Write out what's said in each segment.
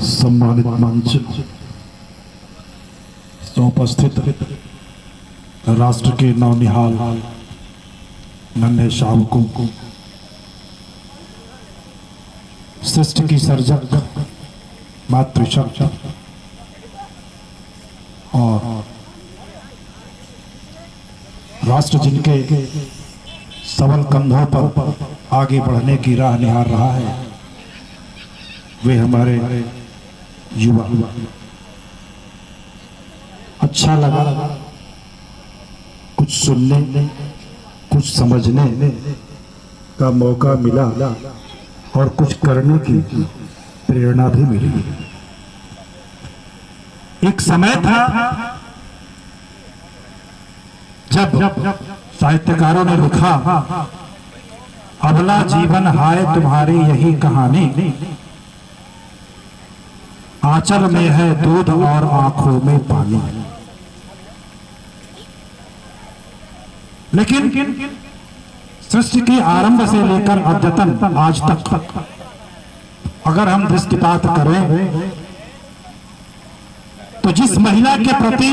सम्मानित मंच से उपस्थित राष्ट्र के नौनिहाल नन्हे शावकों को, सृष्टि की सर्जक मातृशक्ति और राष्ट्र जिनके सबल कंधों पर आगे बढ़ने की राह निहार रहा है, वे हमारे युवा। अच्छा लगा कुछ सुनने, कुछ समझने का मौका मिला और कुछ करने की प्रेरणा भी मिली। एक समय था जब साहित्यकारों ने लिखा, अबला जीवन हाय तुम्हारी यही कहानी, आंचल में है दूध और आंखों में पानी। लेकिन सृष्टि के आरंभ से लेकर अद्यतन आज तक अगर हम दृष्टिपात करें तो जिस महिला के प्रति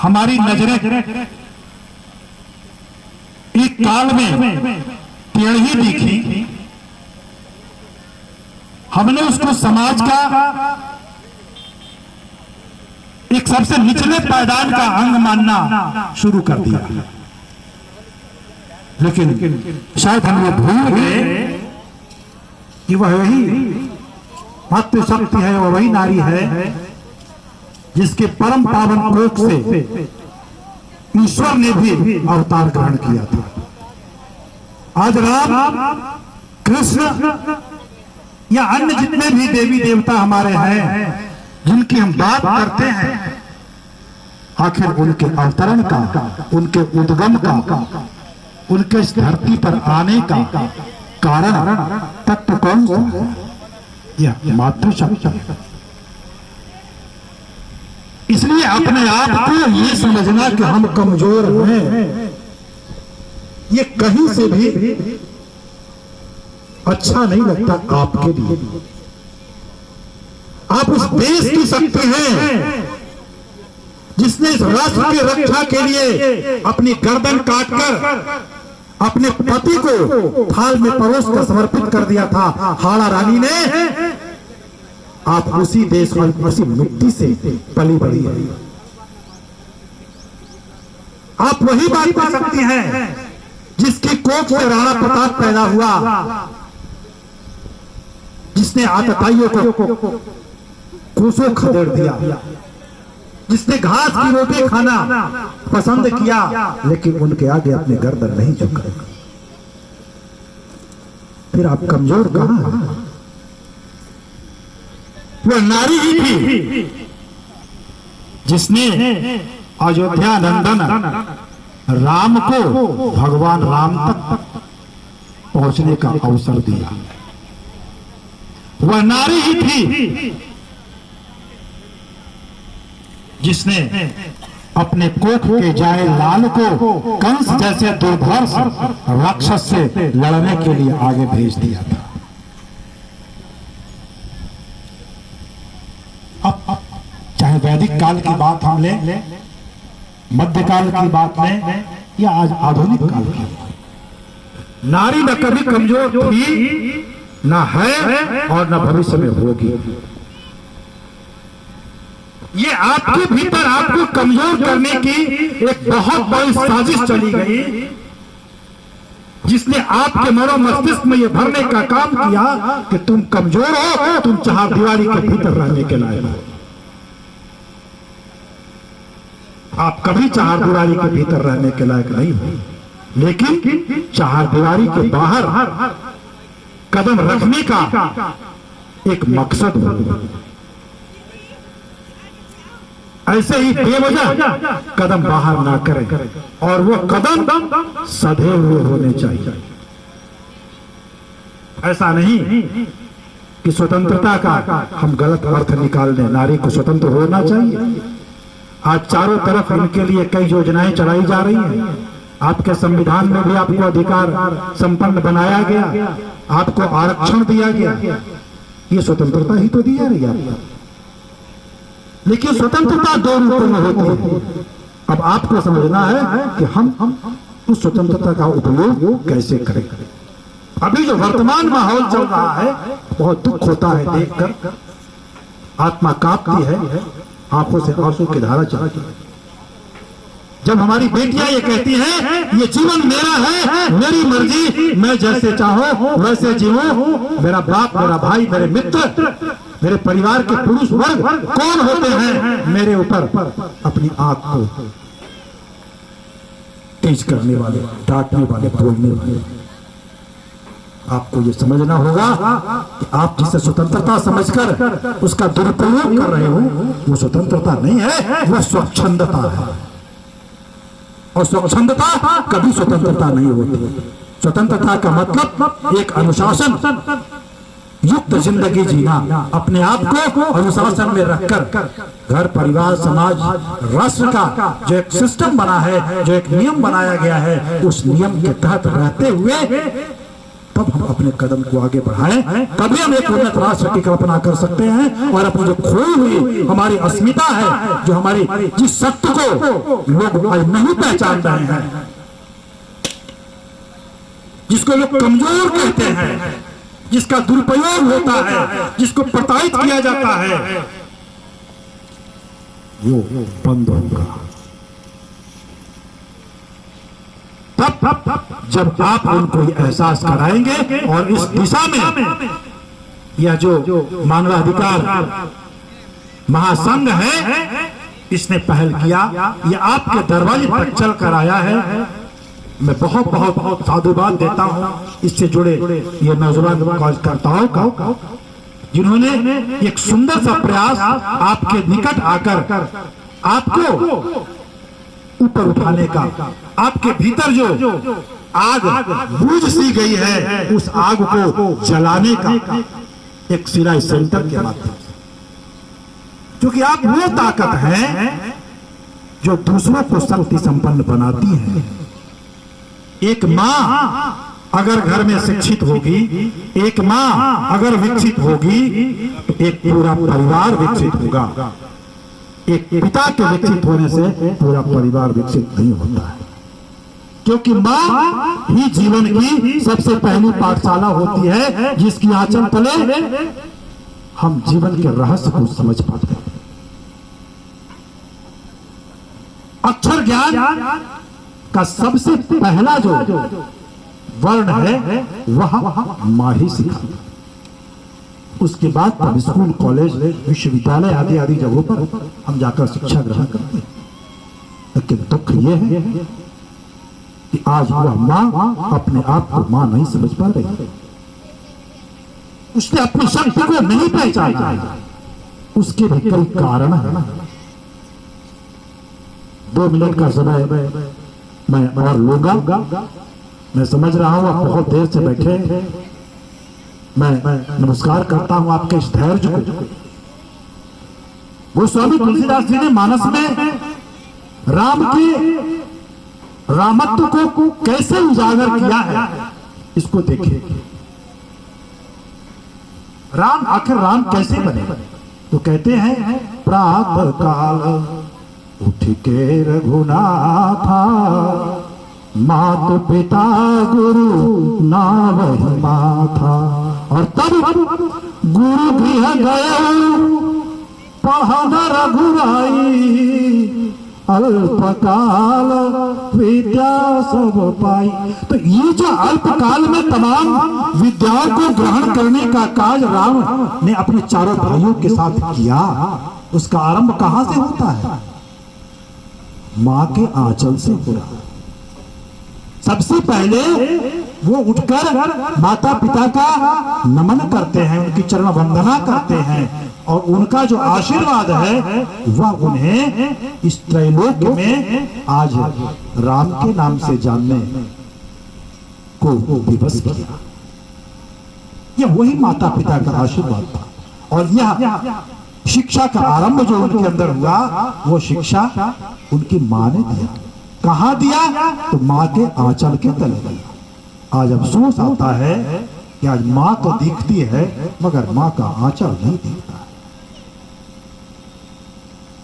हमारी नजरें एक काल में टेढ़ी दिखी, हमने उसको समाज का एक सबसे निचले पायदान का अंग मानना शुरू कर दिया। लेकिन शायद हम ये भूल गए कि वह वही मातृशक्ति है, वह वही नारी है जिसके परम पावन कोख से ईश्वर ने भी अवतार ग्रहण किया था। आज राम, कृष्ण या अन्य जितने भी देवी देवता हमारे हैं जिनकी हम बात करते हैं, आखिर उनके अवतरण का, उनके उद्गम का, उनके इस धरती पर आने का कारण तत्व कौन सा है? यह मातृशक्ति। इसलिए अपने आप को ये समझना कि हम कमजोर हैं, ये कहीं से भी अच्छा नहीं लगता आपके लिए। आप उस देश की शक्ति हैं जिसने इस राष्ट्र की रक्षा के लिए अपनी गर्दन काटकर अपने पति को थाल में परोस कर समर्पित कर दिया था, हाड़ा रानी ने। आप उसी देश में, उसी मिट्टी से पली बड़ी है। आप वही बात कर सकती हैं जिसकी कोख से राणा प्रताप पैदा हुआ, जिसने आतताइयों को कोसों खदेड़ दिया, जिसने घास की रोटी खाना पसंद किया, लेकिन उनके आगे अपने गर्दन नहीं झुकाए। फिर आप कमजोर कहां हैं? वह नारी ही थी जिसने अयोध्या नंदन राम को भगवान राम तक पहुंचने का अवसर दिया। वह नारी ही थी जिसने अपने कोख के जाए लाल को कंस जैसे दुर्धर्ष राक्षस से लड़ने के लिए आगे भेज दिया था। अब चाहे वैदिक काल की बात हम लें, मध्यकाल की बात लें या आज आधुनिक काल की, नारी न कभी कमजोर थी, न है और न भविष्य में होगी। ये आपके भीतर आपको कमजोर करने की एक बहुत बड़ी साजिश चली गई, जिसने आपके मनो मस्तिष्क में ये भरने का काम किया कि तुम कमजोर हो, तुम चार दीवारी के भीतर रहने के लायक हो। आप कभी चार दीवारी के भीतर रहने के लायक नहीं हो, लेकिन चार दीवारी के बाहर कदम रखने का एक मकसद हो। ऐसे ही बेवजह कदम बाहर ना करें और वो कदम सधे हुए होने चाहिए। ऐसा नहीं कि स्वतंत्रता का हम गलत अर्थ निकाल दें। नारी को स्वतंत्र होना चाहिए। आज चारों तरफ इनके लिए कई योजनाएं चलाई जा रही हैं। आपके संविधान में भी आपको अधिकार संपन्न बनाया गया, आपको आरक्षण दिया गया, ये स्वतंत्रता ही तो दी जा रही है। लेकिन स्वतंत्रता दो रूपों में होती है। अब आपको समझना है कि हम उस स्वतंत्रता का उपयोग कैसे करें। अभी जो वर्तमान माहौल चल रहा है, बहुत दुख होता है देखकर, आत्मा कांपती है, आंखों से आंसू की धारा चलती है। जब हमारी बेटियां ये कहती हैं, ये जीवन मेरा है, मेरी मर्जी, मैं जैसे चाहूं वैसे जीऊं, मेरा बाप, मेरा भाई, मेरे मित्र, मेरे परिवार के पुरुष वर्ग कौन होते हैं मेरे ऊपर अपनी आंख को तेज करने वाले, डांटने वाले, बोलने वाले। आपको ये समझना होगा कि आप जिसे स्वतंत्रता समझकर उसका दुरुपयोग कर रहे हो, वो स्वतंत्रता नहीं है, वह स्वच्छंदता है। और स्वच्छंदता कभी स्वतंत्रता नहीं होती। स्वतंत्रता का मतलब एक अनुशासन युक्त जिंदगी जीना, अपने आप को अनुशासन में रखकर घर, परिवार, समाज, राष्ट्र का जो एक सिस्टम बना है, जो एक नियम बनाया गया है, उस नियम के तहत रहते हुए तब हम अपने कदम को आगे बढ़ाएं, तभी हम एक उन्नत राष्ट्र की कल्पना कर सकते हैं। और अपनी जो खोई हुई हमारी अस्मिता है, जो हमारी जिस सत्य को लोग आज नहीं पहचान रहे हैं, जिसको लोग कमजोर कहते हैं, जिसका दुरुपयोग होता है, जिसको प्रताड़ित किया जाता है, वो बंद होगा तब जब आप उनको एहसास कराएंगे। और इस दिशा में यह जो मानवाधिकार महासंघ है, इसने पहल किया, यह आपके दरवाजे पर चल कर आया है। मैं बहुत बहुत बहुत साधुवाद देता हूं इससे जुड़े ये नौजवान कार्यकर्ताओं का, जिन्होंने एक सुंदर सा प्रयास आपके निकट आकर आपको ऊपर उठाने का, आपके भीतर जो आग बूझ सी गई है, उस आग को जलाने का एक सिराई सेंटर के माध्यम से, क्योंकि आप वो ताकत हैं जो दूसरों को शक्ति संपन्न बनाती है। एक माँ अगर घर में शिक्षित होगी, एक माँ अगर विकसित होगी, तो एक पूरा परिवार विकसित होगा। एक पिता के विकसित होने से पूरा परिवार विकसित नहीं होता है, क्योंकि माँ ही जीवन की सबसे पहली पाठशाला होती है, जिसकी आंचल तले हम जीवन के रहस्य को समझ पाते हैं। अक्षर ज्ञान का सबसे पहला जो वर्ण है वह माँ ही सिखाती है। उसके बाद तब स्कूल, कॉलेज, विश्वविद्यालय आदि आदि जगहों पर हम जाकर शिक्षा ग्रहण करते हैं। लेकिन दुख ये है कि आज वह माँ अपने आप को माँ नहीं समझ पा रही, उसने अपनी शक्ति को नहीं पहचाना। उसके भी कई कारण है। 2 मिनट का समय मैं और लूंगा। मैं समझ रहा हूं आप बहुत देर से बैठे। मैं नमस्कार करता हूं आपके इस धैर्य को। गोस्वामी तुलसीदास जी ने मानस में राम के रामत्व को कैसे उजागर किया है, इसको देखिए। राम आखिर राम कैसे बने? तो कहते हैं, प्रातः काल उठ के रघुनाथा, मात पिता गुरु नावहि माथा। और तब गुरु गृह गए पहन रघुराई, अल्पकाल विद्या सब पाई। तो ये जो अल्पकाल में तमाम विद्याओं को ग्रहण करने का कार्य राम ने अपने चारों भाइयों के साथ किया, उसका आरंभ कहां से होता है? मां के आंचल से हो रहा। सबसे पहले वो उठकर माता पिता का नमन करते हैं, उनकी चरण वंदना करते हैं, और उनका जो आशीर्वाद है वह उन्हें इस त्रैलोक में आज राम के नाम से जानने को विवश किया। यह वही माता पिता का आशीर्वाद था। और यह शिक्षा का आरंभ जो उनके अंदर हुआ, वो शिक्षा उनकी मां ने दिया। कहां दिया? तो मां के आंचल के तले दिया। आज अफसोस आता है कि आज माँ तो दिखती है मगर माँ का आंचल नहीं दिखता।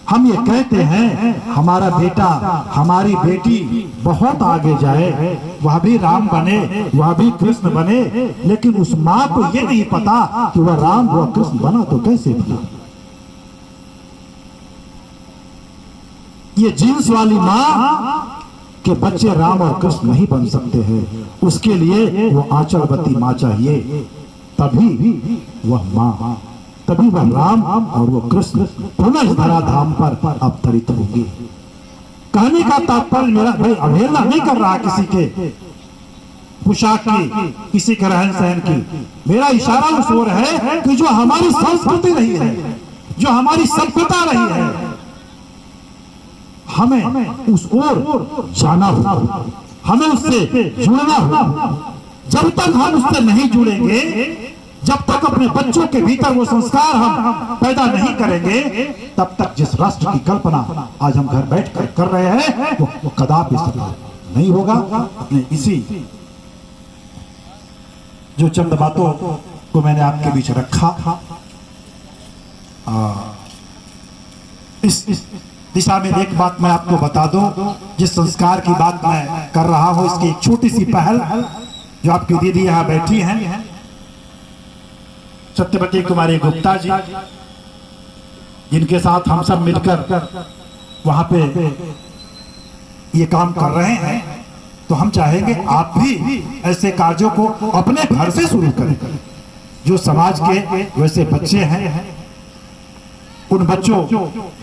हम ये कहते हैं हमारा बेटा हमारी बेटी बहुत आगे जाए, वह भी राम बने, वह भी कृष्ण बने, लेकिन उस माँ को ये नहीं पता कि वह राम वह कृष्ण बना तो कैसे बना। ये जींस वाली माँ के बच्चे राम और कृष्ण नहीं बन सकते हैं, उसके लिए वो आंचलवती माँ चाहिए, तभी वह माँ, तभी वह राम और वो कृष्ण पुनः धराधाम पर अवतरित होंगे। कहने का तात्पर्य मेरा भाई अवहेलना नहीं कर रहा किसी के पोशाक की, किसी के रहन सहन की, मेरा इशारा उस ओर है कि जो हमारी संस्कृति रही है, जो हमारी सभ्यता रही है, हमें उस ओर जाना होगा, हमें उससे जुड़ना होगा। जब तक हम उससे नहीं जुड़ेंगे, जब तक अपने बच्चों के भीतर वो संस्कार हम पैदा नहीं करेंगे, तब तक जिस राष्ट्र की कल्पना आज हम घर बैठकर कर रहे हैं वो कदापि सफल नहीं होगा। अपने इसी जो चंद बातों को मैंने आपके बीच रखा, इस दिशा में एक बात मैं आपको बता दूं, जिस संस्कार की बात मैं कर रहा हूं, इसकी एक छोटी सी पहल जो आपकी दीदी यहां बैठी हैं, सत्यवती कुमारी गुप्ता जी, जिनके साथ हम सब मिलकर वहां पे ये काम कर रहे हैं, तो हम चाहेंगे आप भी ऐसे कार्यों को अपने घर से शुरू करें। जो समाज के वैसे बच्चे हैं, उन बच्चों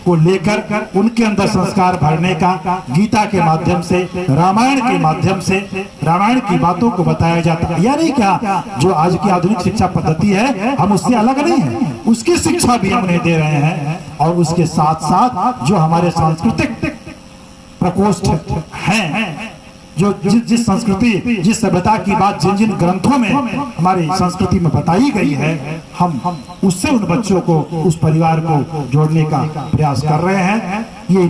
को लेकर उनके अंदर संस्कार भरने का गीता के माध्यम से, रामायण के माध्यम से, रामायण की बातों को बताया जाता है। यानी क्या, जो आज की आधुनिक शिक्षा पद्धति है हम उससे अलग नहीं है, उसकी शिक्षा भी हम उन्हें दे रहे हैं, और उसके साथ साथ जो हमारे सांस्कृतिक प्रकोष्ठ हैं, जो जिस संस्कृति जिस सभ्यता की बात जिन जिन ग्रंथों में हमारी संस्कृति में बताई गई है, हम उससे उन बच्चों को, उस परिवार को जोड़ने का प्रयास कर रहे हैं। ये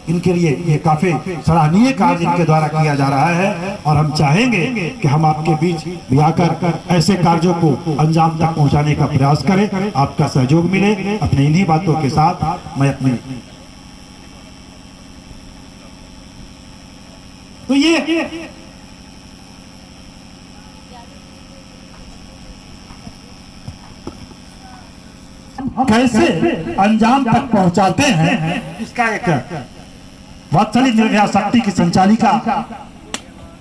इनके लिए ये काफी सराहनीय कार्य इनके द्वारा किया जा रहा है, और हम चाहेंगे कि हम आपके बीच भी आकर ऐसे कार्यों को अंजाम तक पहुंचाने का प्रयास करें, आपका सहयोग मिले। अपने इन्हीं बातों के साथ मैं अपने तो ये कैसे अंजाम तक पहुंचाते हैं, इसका एक वात्सल्य निर्भया शक्ति की संचालिका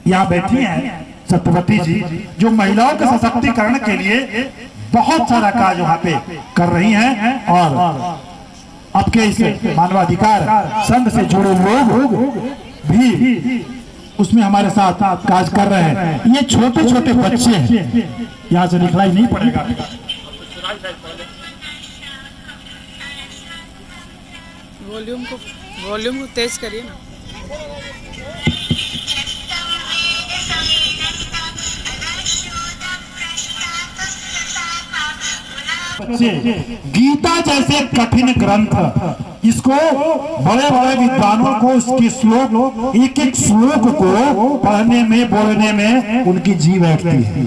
यहाँ बैठी हैं सत्यवती जी, जो महिलाओं के सशक्तिकरण के लिए बहुत सारा कार्य वहां पे कर रही हैं, और आपके इस मानवाधिकार संघ से जुड़े लोग भी उसमें हमारे साथ कार्य कर रहे हैं। ये छोटे छोटे बच्चे हैं, यहाँ से दिखलाई नहीं पड़ेगा। वॉल्यूम को तेज करिए ना। गीता जैसे कठिन ग्रंथ, इसको बड़े बड़े विद्वानों को उसके श्लोक, एक एक श्लोक को पढ़ने में, बोलने में उनकी जी बैठती है,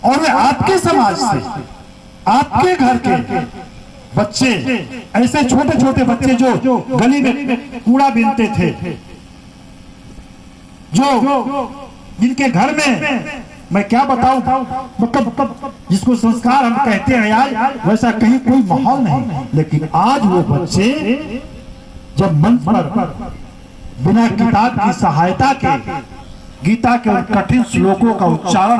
और वे आपके समाज से, आपके घर के बच्चे, ऐसे छोटे छोटे बच्चे जो गली में कूड़ा बीनते थे, जो जिनके घर में मैं क्या बताऊं, मतलब जिसको संस्कार हम कहते हैं आज, वैसा कहीं कोई माहौल नहीं, लेकिन आज वो बच्चे जब मंच पर बिना किताब की सहायता के गीता के उन कठिन श्लोकों का उच्चारण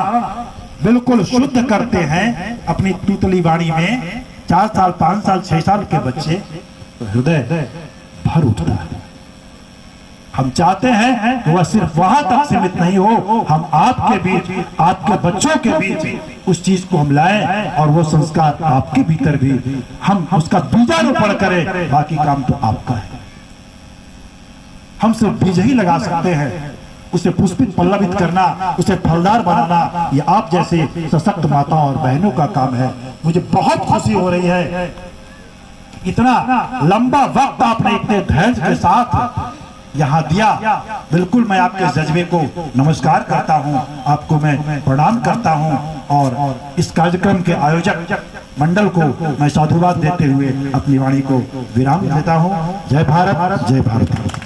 बिल्कुल शुद्ध करते हैं अपनी तूतली वाणी में, 4 साल 5 साल 6 साल के बच्चे, तो हृदय भर उठता है। हम चाहते हैं कि वह सिर्फ वहां तक सीमित नहीं हो, हम आपके बीच, आपके बच्चों के बीच उस चीज को हम लाएं, और वो संस्कार आपके भीतर भी हम उसका बीजारोपण करें। बाकी काम तो आपका है, हम सिर्फ बीज ही लगा सकते हैं, उसे पुष्पित पल्लवित करना, उसे फलदार बनाना, ये आप जैसे सशक्त माताओं और बहनों का काम है। मुझे बहुत खुशी हो रही है, इतना लंबा वक्त आपने इतने धैर्य के साथ यहाँ दिया। बिल्कुल मैं आपके जज्बे को नमस्कार करता हूँ, आपको मैं प्रणाम करता हूँ और इस कार्यक्रम के आयोजक मंडल को मैं साधुवाद देते हुए अपनी वाणी को विराम देता हूँ। जय भारत, जय भारत।